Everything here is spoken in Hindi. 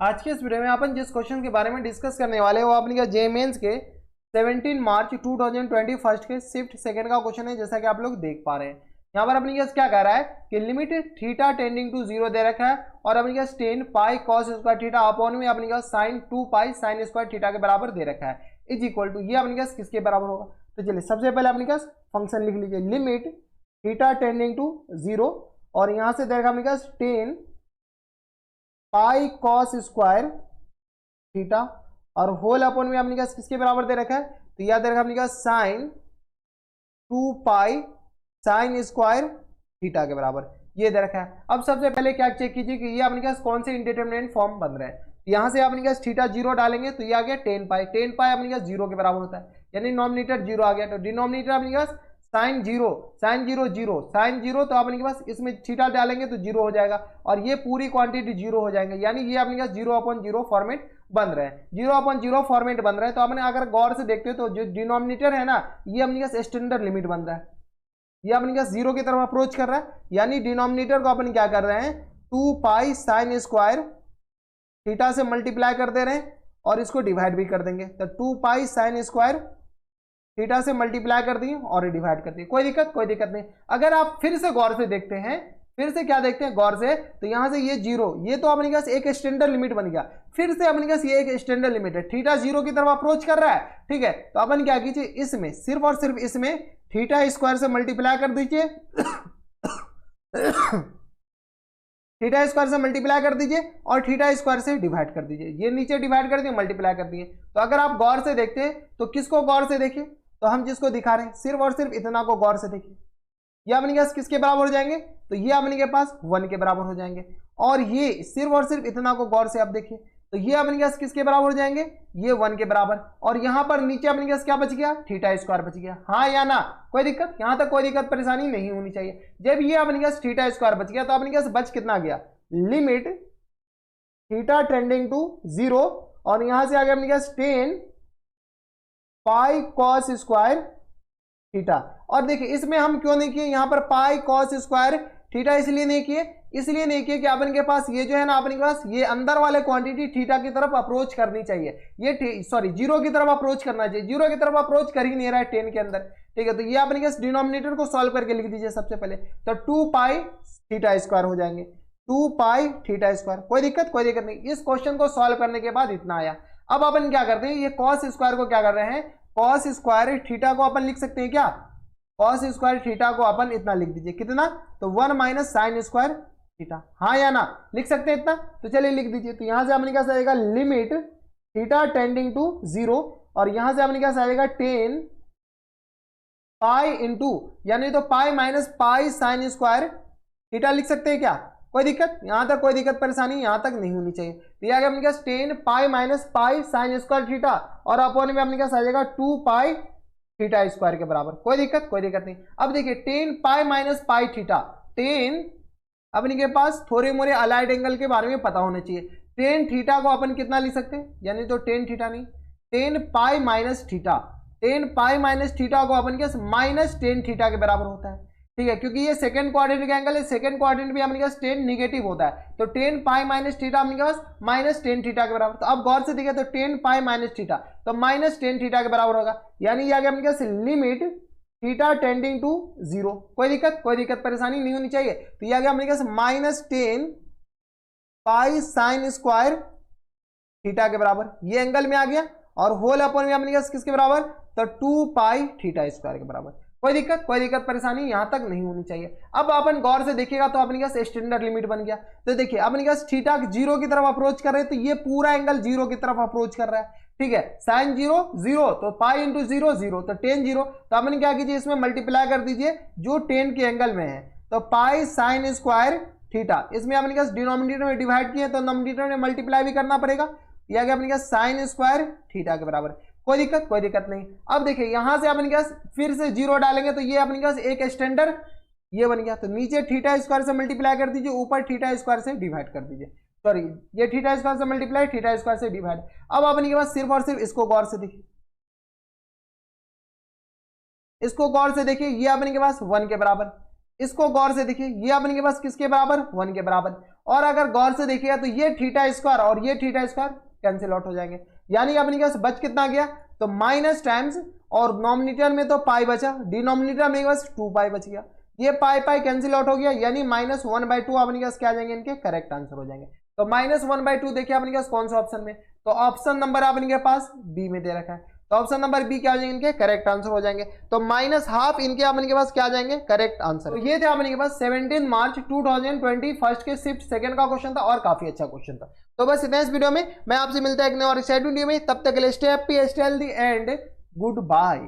आज के इस वीडियो में अपन जिस क्वेश्चन के बारे में डिस्कस करने वाले हैं वो अपनी का जे मेंस के 17 मार्च 2021 के शिफ्ट सेकंड का क्वेश्चन है। जैसा कि आप लोग देख पा रहे हैं यहाँ पर अपनी क्या कह रहा है कि लिमिट थीटा टेंडिंग टू 0 दे रखा है और अपनी का tan pi cos square theta upon में अपनी का sin 2 पाई sin स्क्वायर थीटा के बराबर दे रखा है इज इक्वल टू ये अपनी का किसके बराबर होगा। तो चलिए सबसे पहले अपनी का फंक्शन लिख लीजिए लिमिट थीटा टेंडिंग टू 0 और यहाँ से दे रखा अपनी का tan pi cos square theta और होल अपॉन में अपने किसके बराबर दे रखा है तो यह दे रखा अपने sine 2 pi sine square theta के बराबर ये दे रखा है। अब सबसे पहले क्या चेक कीजिए कि ये अपने पास कौन से इंडिटरमिनेंट फॉर्म बन रहे हैं। यहां से अपने पास थीटा 0 डालेंगे तो ये आ गया tan पाई अपने पास 0 के बराबर होता है यानी नॉमिनेटर 0 आ गया तो डिनोमिनेटर अपने पास साइन 0 तो अपने के पास इसमें थीटा डालेंगे तो 0 हो जाएगा और ये पूरी क्वांटिटी 0 हो जाएंगे यानी ये अपने पास 0/0 फॉर्मेट बन रहे हैं 0/0 फॉर्मेट बन रहे हैं। तो अपने अगर गौर से देखते हो तो जो डिनोमिनेटर है ना ये अपने पास स्टैंडर्ड लिमिट बन रहा है ये अपने पास 0 की तरफ अप्रोच कर रहा है यानी डिनोमिनेटर को अपन क्या कर रहे हैं 2 पाई साइन स्क्वायर थीटा से मल्टीप्लाई कर दे रहे हैं और इसको डिवाइड भी कर देंगे तो 2 पाई साइन स्क्वायर थीटा से मल्टीप्लाई कर दिए और डिवाइड कर दिए कोई दिक्कत नहीं। अगर आप फिर से गौर से देखते हैं फिर से क्या देखते हैं गौर से तो यहां से ये 0 ये तो अपने पास एक स्टैंडर्ड लिमिट बन गया फिर से अपने पास ये एक स्टैंडर्ड लिमिट है थीटा 0 की तरफ अप्रोच कर रहा है ठीक है। तो अपन क्या कीजिए इसमें सिर्फ और सिर्फ इसमें थीटा स्क्वायर से मल्टीप्लाई कर दीजिए थीटा स्क्वायर से मल्टीप्लाई कर दीजिए और थीटा स्क्वायर से डिवाइड कर दीजिए ये नीचे डिवाइड कर दिए मल्टीप्लाई कर दिए। तो अगर आप गौर से देखते हैं तो किसको गौर से देखिए तो हम जिसको दिखा रहे हैं सिर्फ और सिर्फ इतना को गौर से देखिए ये अपने पास किसके बराबर हो जाएंगे तो ये अपने के पास 1 के बराबर हो जाएंगे और ये सिर्फ और सिर्फ इतना को गौर से आप देखिए तो ये अपने पास किसके बराबर हो जाएंगे ये 1 के बराबर और यहां पर नीचे अपने पास क्या बच गया थीटा स्क्वायर बच गया हाँ या ना कोई दिक्कत यहां तक कोई दिक्कत परेशानी नहीं होनी चाहिए। जब ये अपने पास थीटा स्क्वायर बच गया तो अपने पास बच कितना गया लिमिट थीटा टेंडिंग टू 0 और यहां से आ गया अपने पास tan pi cos square theta और देखिए इसमें हम क्यों नहीं किए यहाँ पर पाई कॉस स्क्वायर थीटा इसलिए नहीं किए कि अपन के पास ये जो है ना अपने के पास ये अंदर वाले क्वांटिटी थीटा की तरफ अप्रोच करनी चाहिए ये सॉरी 0 की तरफ अप्रोच करना चाहिए 0 की तरफ अप्रोच कर ही नहीं रहा है 10 के अंदर ठीक है। तो ये अपने के डिनोमिनेटर को सॉल्व करके लिख दीजिए सबसे पहले तो 2 पाई थीटा स्क्वायर हो जाएंगे 2 पाई थीटा स्क्वायर कोई दिक्कत नहीं। इस क्वेश्चन को सॉल्व करने के बाद इतना आया। अब अपन क्या करते हैं ये कॉस स्क्वायर को क्या कर रहे हैं कॉस स्क्वायर थीटा को अपन लिख सकते हैं क्या कॉस स्क्वायर थीटा को अपन इतना लिख दीजिए कितना तो 1 माइनस साइन स्क्वायर थीटा हाँ या ना लिख सकते हैं इतना तो चलिए लिख दीजिए। तो यहां से अपने क्या आएगा लिमिट थीटा टेंडिंग टू 0 और यहां से अपने क्या आएगा tan पाई इंटू यानी तो pi minus pi sine square theta लिख सकते हैं क्या कोई दिक्कत यहां तक कोई दिक्कत परेशानी यहां तक नहीं होनी चाहिए। तो यह आ गया अपने पास tan pi minus pi sine square theta और अपॉन में अपने पास आ जाएगा 2 पाई थीटा स्क्वायर के बराबर कोई दिक्कत नहीं। अब देखिए tan pi minus pi theta tan अपने के पास थोड़े मोरे अलाइड एंगल के बारे में पता होना चाहिए tan थीटा को अपन कितना लिख सकते हैं यानी तो tan थीटा नहीं tan पाई माइनस थीटा को अपन के माइनस tan थीटा के बराबर होता है ठीक है क्योंकि ये सेकंड क्वाड्रेंट का एंगल है सेकंड क्वाड्रेंट भी अपने पास tan निगेटिव होता है तो tan पाई माइनस थीटा अपने पास माइनस tan थीटा के बराबर। तो अब गौर से देखिए तो tan पाई माइनस थीटा तो माइनस tan थीटा के बराबर होगा यानी ये आ गया अपने पास लिमिट थीटा टेंडिंग टू 0 कोई दिक्कत परेशानी नहीं होनी चाहिए। तो ये आ गया अपने पास minus tan pi sine square theta के बराबर ये एंगल में आ गया और होल अपॉन में अपने पास किसके बराबर तो 2 पाई थीटा स्क्वायर के बराबर कोई दिक्कत परेशानी यहां तक नहीं होनी चाहिए। अब अपन गौर से देखिएगा तो अपने पास स्टैंडर्ड लिमिट बन गया तो देखिए अपने पास थीटा 0 की तरफ अप्रोच कर रहे हैं तो ये पूरा एंगल 0 की तरफ अप्रोच कर रहा है ठीक है साइन 0 तो पाई इंटू 0 तो tan 0 तो अपन क्या कीजिए इसमें मल्टीप्लाई कर दीजिए जो tan के एंगल में है तो पाई साइन स्क्वायर थीटा इसमें अपने पास डिनोमिनेटर में डिवाइड किया तो डिनोमिनेटर में मल्टीप्लाई भी करना पड़ेगा यह आ गया अपने पास साइन स्क्वायर थीटा के बराबर कोई दिक्कत नहीं। अब देखिए यहां से अपने पास फिर से 0 डालेंगे तो ये अपने पास एक स्टैंडर्ड ये बन गया तो नीचे थीटा स्क्वायर से मल्टीप्लाई कर दीजिए ऊपर थीटा स्क्वायर से डिवाइड कर दीजिए सॉरी ये थीटा स्क्वायर से मल्टीप्लाई थीटा स्क्वायर से डिवाइड। अब अपने के पास सिर्फ और सिर्फ इसको गौर से देखिए ये अपने के पास 1 के बराबर इसको गौर से देखिए, ये अपने के पास किसके बराबर, 1 के बराबर। और अगर गौर से देखिएगा तो ये थीटा स्क्वायर और ये थीटा स्क्वायर कैंसिल आउट हो जाएंगे, यानी अपने के पास बच कितना गया, तो माइनस टाइम्स, और नॉमिनेटर में तो पाई बचा, डिनोमिनेटर में बस 2 पाई बच गया, ये पाई पाई कैंसिल आउट हो गया, यानी -1/2 अपने के पास क्या आ जाएंगे, इनके करेक्ट आंसर हो जाएंगे। तो -1/2 देखिए अपने के पास कौन सा ऑप्शन में, तो ऑप्शन नंबर अपने के पास बी में दे रखा है, तो ऑप्शन नंबर बी क्या हो जाएंगे, इनके करेक्ट आंसर हो जाएंगे। तो -12 इनके अपने के पास क्या आ जाएंगे, करेक्ट आंसर। तो ये थे अपने के पास 17 मार्च 2020 फर्स्ट के शिफ्ट सेकंड का क्वेश्चन था, और काफी अच्छा क्वेश्चन था। तो बस इतना इस वीडियो में, मैं आपसे मिलता है एक नए और एक्साइटिंग वीडियो में, तब तक के लिए stay happy, stay healthy and good bye.